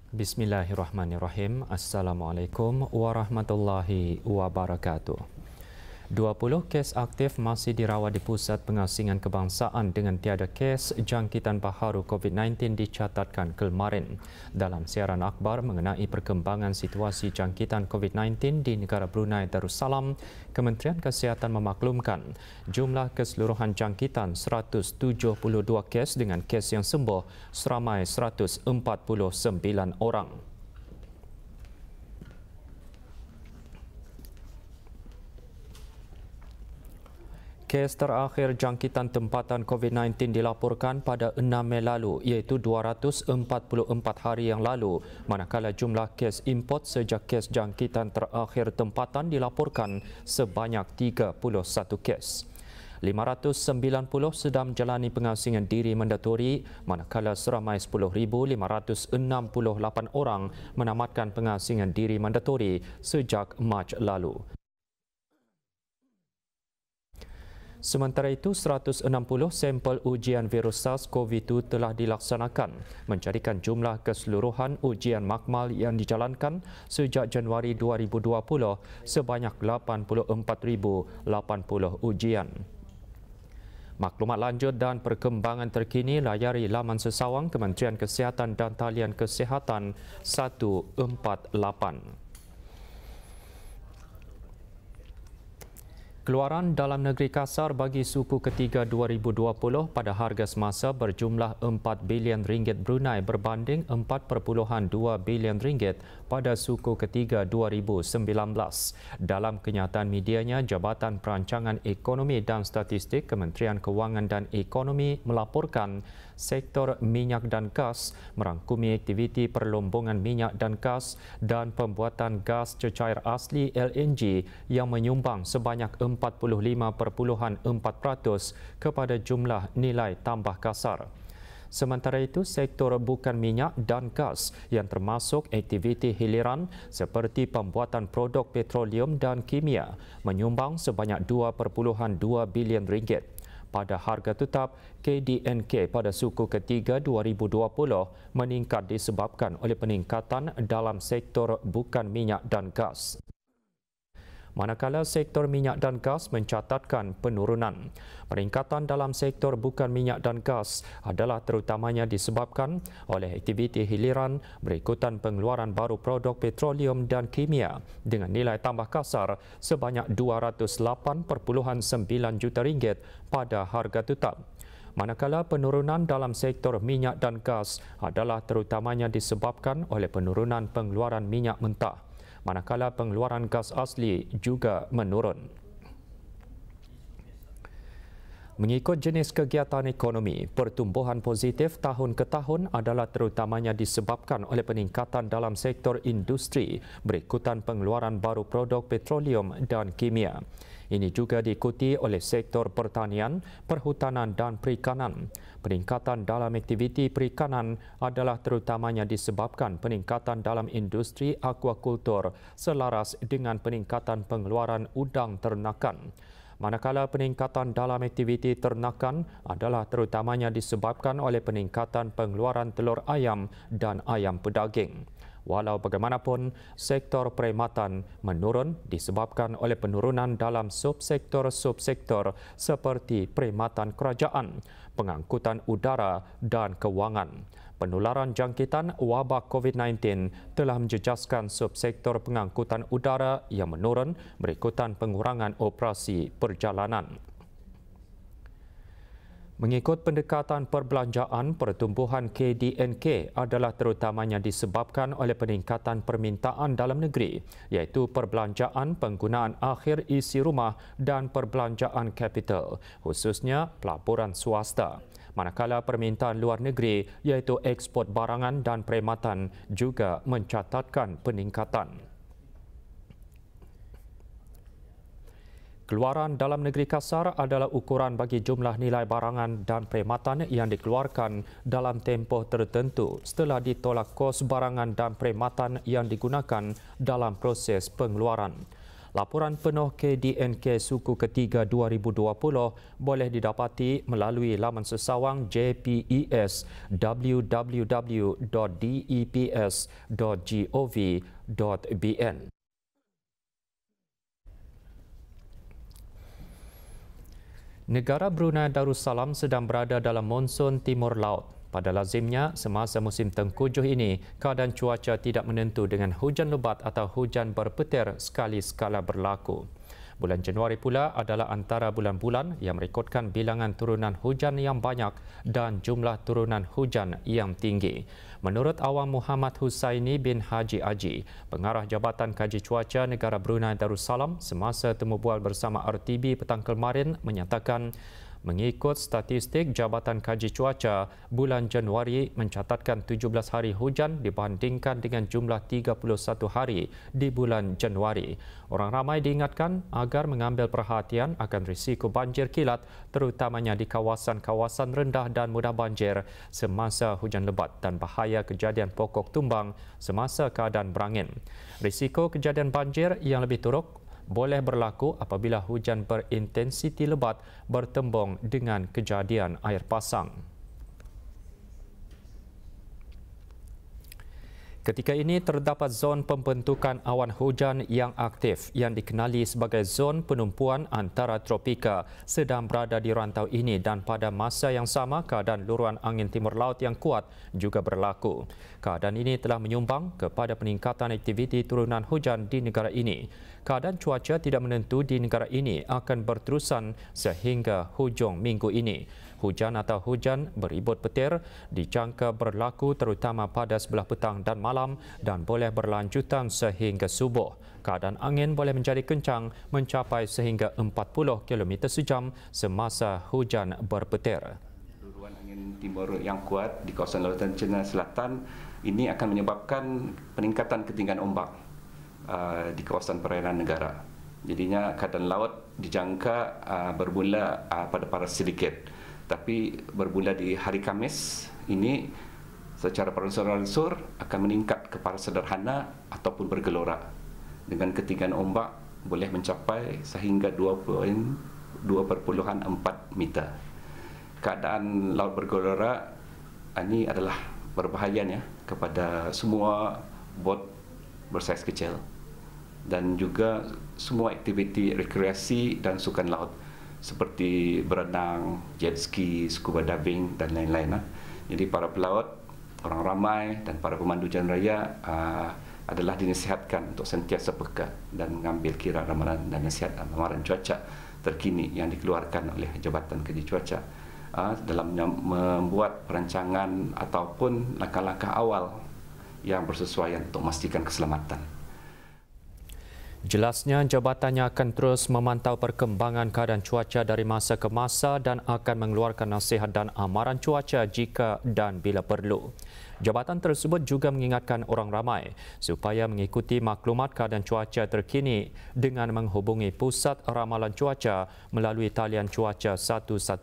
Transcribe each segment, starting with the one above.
Bismillahirrahmanirrahim. Assalamualaikum warahmatullahi wabarakatuh. 20 kes aktif masih dirawat di Pusat Pengasingan Kebangsaan dengan tiada kes jangkitan baharu COVID-19 dicatatkan kemarin. Dalam siaran akhbar mengenai perkembangan situasi jangkitan COVID-19 di negara Brunei Darussalam, Kementerian Kesihatan memaklumkan jumlah keseluruhan jangkitan 172 kes dengan kes yang sembuh seramai 149 orang. Kes terakhir jangkitan tempatan COVID-19 dilaporkan pada 6 Mei lalu iaitu 244 hari yang lalu, manakala jumlah kes import sejak kes jangkitan terakhir tempatan dilaporkan sebanyak 31 kes. 590 sedang menjalani pengasingan diri mandatori, manakala seramai 10,568 orang menamatkan pengasingan diri mandatori sejak Mac lalu. Sementara itu, 160 sampel ujian virus SARS-CoV-2 telah dilaksanakan, menjadikan jumlah keseluruhan ujian makmal yang dijalankan sejak Januari 2020 sebanyak 84,080 ujian. Maklumat lanjut dan perkembangan terkini layari laman sesawang Kementerian Kesihatan dan talian Kesihatan 148. Keluaran dalam negeri kasar bagi suku ketiga 2020 pada harga semasa berjumlah 4 bilion ringgit Brunei berbanding 4.2 bilion ringgit pada suku ketiga 2019. Dalam kenyataan medianya, Jabatan Perancangan Ekonomi dan Statistik Kementerian Kewangan dan Ekonomi melaporkan sektor minyak dan gas merangkumi aktiviti perlombongan minyak dan gas dan pembuatan gas cecair asli LNG yang menyumbang sebanyak 45.4% kepada jumlah nilai tambah kasar. Sementara itu, sektor bukan minyak dan gas yang termasuk aktiviti hiliran seperti pembuatan produk petroleum dan kimia menyumbang sebanyak 2.2 bilion ringgit. Pada harga tetap, KDNK pada suku ketiga 2020 meningkat disebabkan oleh peningkatan dalam sektor bukan minyak dan gas. Manakala sektor minyak dan gas mencatatkan penurunan. Peningkatan dalam sektor bukan minyak dan gas adalah terutamanya disebabkan oleh aktiviti hiliran berikutan pengeluaran baru produk petroleum dan kimia dengan nilai tambah kasar sebanyak 208.9 juta ringgit pada harga tetap. Manakala penurunan dalam sektor minyak dan gas adalah terutamanya disebabkan oleh penurunan pengeluaran minyak mentah, manakala pengeluaran gas asli juga menurun. Mengikut jenis kegiatan ekonomi, pertumbuhan positif tahun ke tahun adalah terutamanya disebabkan oleh peningkatan dalam sektor industri berikutan pengeluaran baru produk petroleum dan kimia. Ini juga diikuti oleh sektor pertanian, perhutanan dan perikanan. Peningkatan dalam aktiviti perikanan adalah terutamanya disebabkan peningkatan dalam industri aquakultur selaras dengan peningkatan pengeluaran udang ternakan. Manakala peningkatan dalam aktiviti ternakan adalah terutamanya disebabkan oleh peningkatan pengeluaran telur ayam dan ayam pedaging. Walau bagaimanapun, sektor perkhidmatan menurun disebabkan oleh penurunan dalam subsektor-subsektor seperti perkhidmatan kerajaan, pengangkutan udara dan kewangan. Penularan jangkitan wabak COVID-19 telah menjejaskan subsektor pengangkutan udara yang menurun berikutan pengurangan operasi perjalanan. Mengikut pendekatan perbelanjaan, pertumbuhan KDNK adalah terutamanya disebabkan oleh peningkatan permintaan dalam negeri, iaitu perbelanjaan penggunaan akhir isi rumah dan perbelanjaan kapital, khususnya pelaburan swasta. Manakala permintaan luar negeri, iaitu ekspor barangan dan perkhidmatan juga mencatatkan peningkatan. Keluaran dalam negeri kasar adalah ukuran bagi jumlah nilai barangan dan perkhidmatan yang dikeluarkan dalam tempoh tertentu setelah ditolak kos barangan dan perkhidmatan yang digunakan dalam proses pengeluaran. Laporan penuh KDNK Suku Ketiga 2020 boleh didapati melalui laman sesawang JPES www.deps.gov.bn. Negara Brunei Darussalam sedang berada dalam monsun timur laut. Pada lazimnya, semasa musim tengkujuh ini, keadaan cuaca tidak menentu dengan hujan lebat atau hujan berpetir sekali sekala berlaku. Bulan Januari pula adalah antara bulan-bulan yang merekodkan bilangan turunan hujan yang banyak dan jumlah turunan hujan yang tinggi. Menurut Awang Muhammad Husaini bin Haji Aji, Pengarah Jabatan Kaji Cuaca Negara Brunei Darussalam semasa temu bual bersama RTB petang kemarin menyatakan mengikut statistik Jabatan Kaji Cuaca, bulan Januari mencatatkan 17 hari hujan dibandingkan dengan jumlah 31 hari di bulan Januari. Orang ramai diingatkan agar mengambil perhatian akan risiko banjir kilat terutamanya di kawasan-kawasan rendah dan mudah banjir semasa hujan lebat dan bahaya kejadian pokok tumbang semasa keadaan berangin. Risiko kejadian banjir yang lebih teruk boleh berlaku apabila hujan berintensiti lebat bertembung dengan kejadian air pasang. Ketika ini terdapat zon pembentukan awan hujan yang aktif yang dikenali sebagai zon penumpuan antara tropika sedang berada di rantau ini dan pada masa yang sama keadaan luruan angin timur laut yang kuat juga berlaku. Keadaan ini telah menyumbang kepada peningkatan aktiviti turunan hujan di negara ini. Keadaan cuaca tidak menentu di negara ini akan berterusan sehingga hujung minggu ini. Hujan atau hujan beribut petir dijangka berlaku terutama pada sebelah petang dan malam dan boleh berlanjutan sehingga subuh. Keadaan angin boleh menjadi kencang mencapai sehingga 40 km sejam semasa hujan berpetir. Luruan angin timur yang kuat di kawasan lautan Cina Selatan ini akan menyebabkan peningkatan ketinggian ombak di kawasan perairan negara. Jadinya keadaan laut dijangka bermula pada paras sedikit, tapi bermula di hari Khamis ini secara beransur-ansur akan meningkat ke paras sederhana ataupun bergelora dengan ketinggian ombak boleh mencapai sehingga 2.4 meter. Keadaan laut bergelora ini adalah berbahaya kepada semua bot bersaiz kecil dan juga semua aktiviti rekreasi dan sukan laut seperti berenang, jet ski, scuba diving dan lain-lain. Jadi para pelaut, orang ramai dan para pemandu jalan raya adalah dinasihatkan untuk sentiasa peka dan mengambil kira ramalan dan nasihat amaran cuaca terkini yang dikeluarkan oleh Jabatan Kaji Cuaca dalam membuat perancangan ataupun langkah-langkah awal yang bersesuaian untuk memastikan keselamatan. Jelasnya, jabatannya akan terus memantau perkembangan keadaan cuaca dari masa ke masa dan akan mengeluarkan nasihat dan amaran cuaca jika dan bila perlu. Jabatan tersebut juga mengingatkan orang ramai supaya mengikuti maklumat keadaan cuaca terkini dengan menghubungi Pusat Ramalan Cuaca melalui talian cuaca 114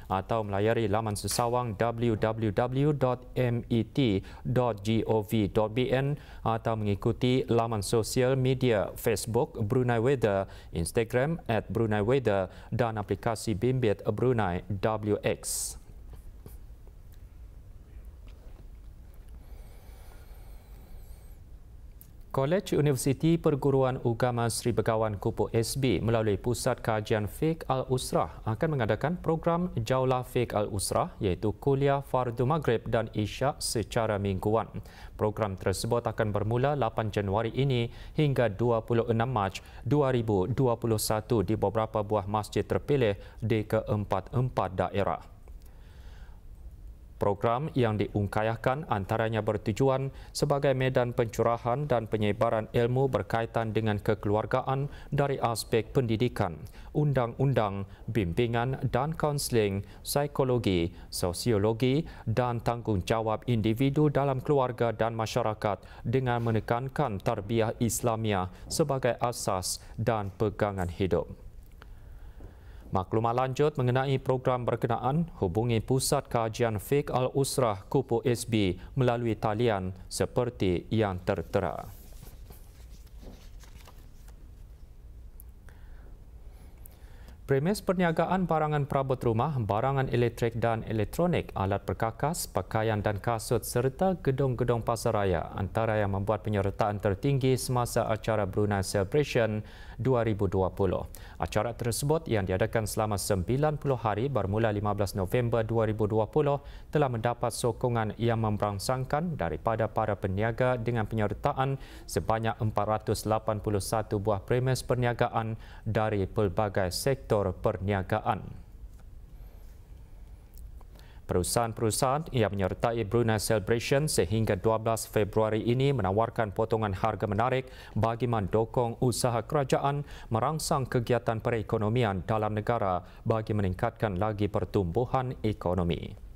atau melayari laman sesawang www.met.gov.bn atau mengikuti laman sosial media Facebook Brunei Weather, Instagram @BruneiWeather dan aplikasi Bimbit Brunei WX. Kolej Universiti Perguruan Ugama Sri Begawan Kupu SB melalui Pusat Kajian Fiqh Al-Usrah akan mengadakan program Jaulah Fiqh Al-Usrah iaitu kuliah Fardu Maghrib dan Isyak secara mingguan. Program tersebut akan bermula 8 Januari ini hingga 26 Mac 2021 di beberapa buah masjid terpilih di ke-44 daerah. Program yang diungkayahkan antaranya bertujuan sebagai medan pencurahan dan penyebaran ilmu berkaitan dengan kekeluargaan dari aspek pendidikan, undang-undang, bimbingan dan kaunseling, psikologi, sosiologi dan tanggungjawab individu dalam keluarga dan masyarakat dengan menekankan tarbiyah Islamiah sebagai asas dan pegangan hidup. Maklumat lanjut mengenai program berkenaan hubungi Pusat Kajian Fiqh Al-Usrah Kupu SB melalui talian seperti yang tertera. Premis perniagaan barangan perabot rumah, barangan elektrik dan elektronik, alat perkakas, pakaian dan kasut serta gedung-gedung pasaraya antara yang membuat penyertaan tertinggi semasa acara Brunei Celebration 2020. Acara tersebut yang diadakan selama 90 hari bermula 15 November 2020 telah mendapat sokongan yang memberangsangkan daripada para peniaga dengan penyertaan sebanyak 481 buah premis perniagaan dari pelbagai sektor perniagaan. Perusahaan-perusahaan yang menyertai Brunei Celebration sehingga 12 Februari ini menawarkan potongan harga menarik bagi mendukung usaha kerajaan merangsang kegiatan perekonomian dalam negara bagi meningkatkan lagi pertumbuhan ekonomi.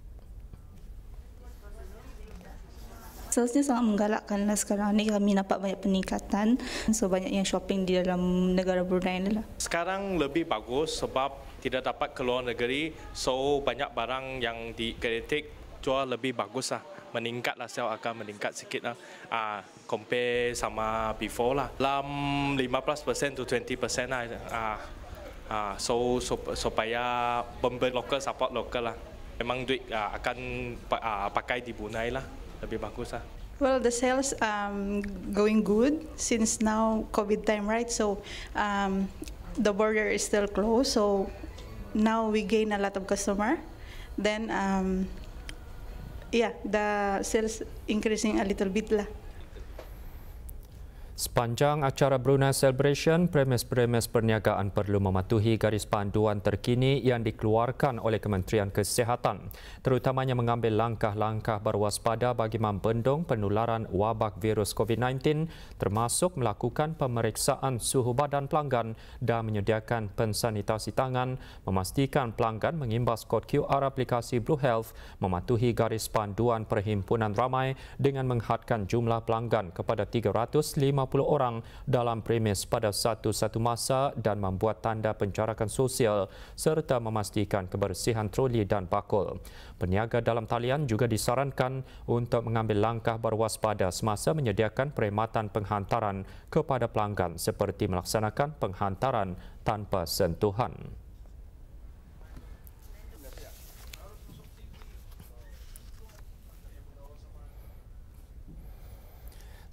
Salesnya sangat menggalakkan lah sekarang ni, kami nampak banyak peningkatan, so banyak yang shopping di dalam negara Brunei ni lah. Sekarang lebih bagus sebab tidak dapat keluar negeri, so banyak barang yang dikritik jual lebih bagus lah. Meningkat lah, sale akan meningkat sikit lah. Compare sama before lah. Dalam 15% to 20% lah. So supaya pembeli lokal support lokal lah. Memang duit akan pakai di Brunei lah. Lebih bagus lah. Well, the sales going good since now COVID time, right? So the border is still closed. So now we gain a lot of customer. Then yeah, the sales increasing a little bit lah. Sepanjang acara Brunei Celebration, premis-premis perniagaan perlu mematuhi garis panduan terkini yang dikeluarkan oleh Kementerian Kesihatan, terutamanya mengambil langkah-langkah berwaspada bagi membendung penularan wabak virus COVID-19 termasuk melakukan pemeriksaan suhu badan pelanggan dan menyediakan pensanitasi tangan, memastikan pelanggan mengimbas kod QR aplikasi Blue Health, mematuhi garis panduan Perhimpunan Ramai dengan menghadkan jumlah pelanggan kepada 350 orang dalam premis pada satu-satu masa dan membuat tanda penjarakan sosial serta memastikan kebersihan troli dan bakul. Peniaga dalam talian juga disarankan untuk mengambil langkah berwaspada semasa menyediakan perkhidmatan penghantaran kepada pelanggan seperti melaksanakan penghantaran tanpa sentuhan.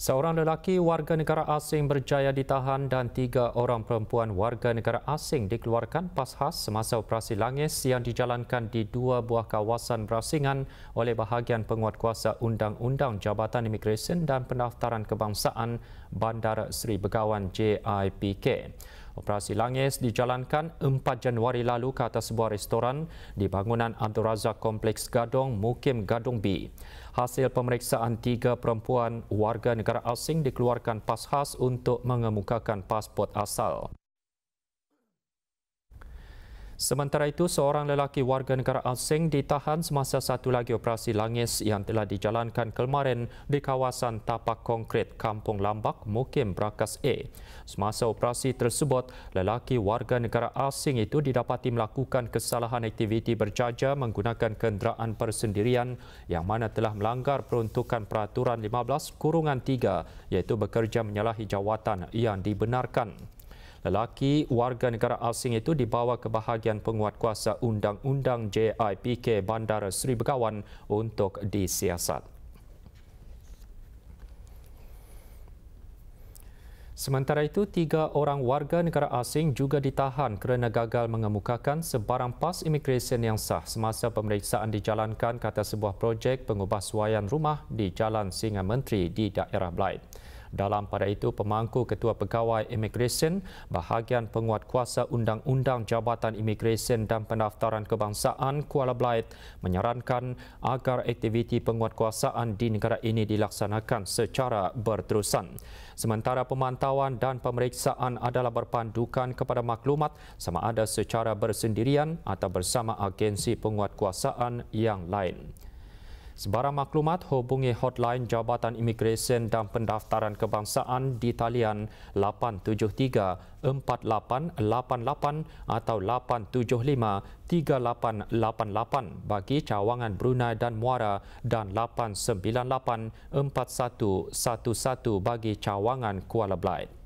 Seorang lelaki warga negara asing berjaya ditahan dan 3 orang perempuan warga negara asing dikeluarkan PAS semasa operasi Langis yang dijalankan di 2 buah kawasan berasingan oleh bahagian penguatkuasa Undang-Undang Jabatan Imigresen dan Pendaftaran Kebangsaan Bandar Seri Begawan JIPK. Operasi Langis dijalankan 4 Januari lalu ke atas sebuah restoran di bangunan Abdul Razak Kompleks Gadong, Mukim Gadong B. Hasil pemeriksaan 3 perempuan warga negara asing dikeluarkan PAS khas untuk mengemukakan pasport asal. Sementara itu, seorang lelaki warga negara asing ditahan semasa satu lagi operasi Langis yang telah dijalankan kemarin di kawasan tapak konkrit Kampung Lambak, Mukim Brakas A. Semasa operasi tersebut, lelaki warga negara asing itu didapati melakukan kesalahan aktiviti berjaja menggunakan kenderaan persendirian yang mana telah melanggar peruntukan Peraturan 15/3 iaitu bekerja menyalahi jawatan yang dibenarkan. Lelaki warga negara asing itu dibawa ke bahagian penguatkuasa Undang-Undang JIPK Bandar Seri Begawan untuk disiasat. Sementara itu, 3 orang warga negara asing juga ditahan kerana gagal mengemukakan sebarang pas imigresen yang sah semasa pemeriksaan dijalankan ke atas sebuah projek pengubahsuaian rumah di Jalan Singa Menteri di daerah Blaid. Dalam pada itu, pemangku Ketua Pegawai Imigresen bahagian penguatkuasa Undang-Undang Jabatan Imigresen dan Pendaftaran Kebangsaan Kuala Blaid menyarankan agar aktiviti penguatkuasaan di negara ini dilaksanakan secara berterusan. Sementara pemantauan dan pemeriksaan adalah berpandukan kepada maklumat sama ada secara bersendirian atau bersama agensi penguatkuasaan yang lain. Sebarang maklumat hubungi hotline Jabatan Imigresen dan Pendaftaran Kebangsaan di talian 873-4888 atau 875-3888 bagi cawangan Brunei dan Muara dan 898-4111 bagi cawangan Kuala Blaid.